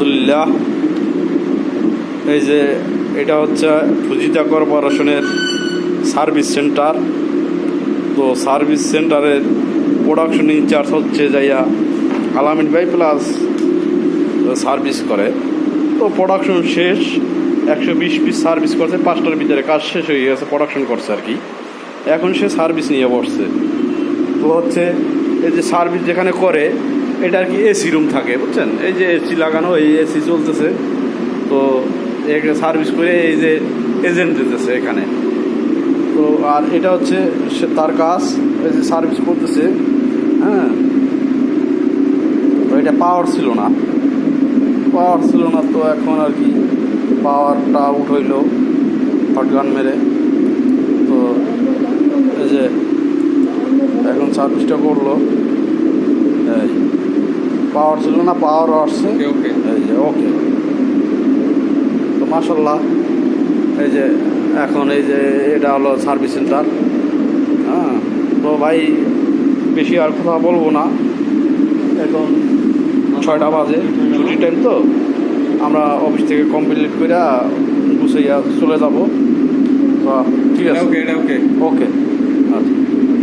আলহামদুলিল্লাহ। এই যে এটা হচ্ছে ফুজিতা কর্পোরেশনের সার্ভিস সেন্টার। তো সার্ভিস সেন্টারের প্রোডাকশন ইনচার্জ হচ্ছে যাইয়া আলামিন ভাই, প্লাস সার্ভিস করে। তো প্রোডাকশন শেষ, 120 পিস সার্ভিস করছে, 5টার ভিতরে কাজ শেষ হয়ে গেছে, প্রোডাকশন করছে আর কি। এখন সে সার্ভিস নিয়ে বসছে। তো হচ্ছে এই যে সার্ভিস যেখানে করে এটা আর কি এসি রুম থাকে, বুঝছেন? এই যে এসি লাগানো, এই এসি চলতেছে। তো সার্ভিস করে এই যে এজেন্ট দিতেছে এখানে। তো আর এটা হচ্ছে সে তার কাজ, এই যে সার্ভিস করতেছে। হ্যাঁ, তো এটা পাওয়ার ছিল না, তো এখন আর কি পাওয়ারটা উঠাইলো হটগান মেরে। তো এই যে এখন সার্ভিসটা করলো। এই পাওয়ার ছিল না, পাওয়ারও আসছে। এই যে ওকে। তো মাশাল্লাহ, এই যে এখন এই যে এটা হলো সার্ভিস সেন্টার। হ্যাঁ, তো ভাই বেশি আর কথা বলবো না, এখন 6টা বাজে, ছুটির টাইম। তো আমরা অফিস থেকে কমপ্লিট করে গুছাইয়া চলে যাবো। তো ঠিক আছে, ওকে। আচ্ছা।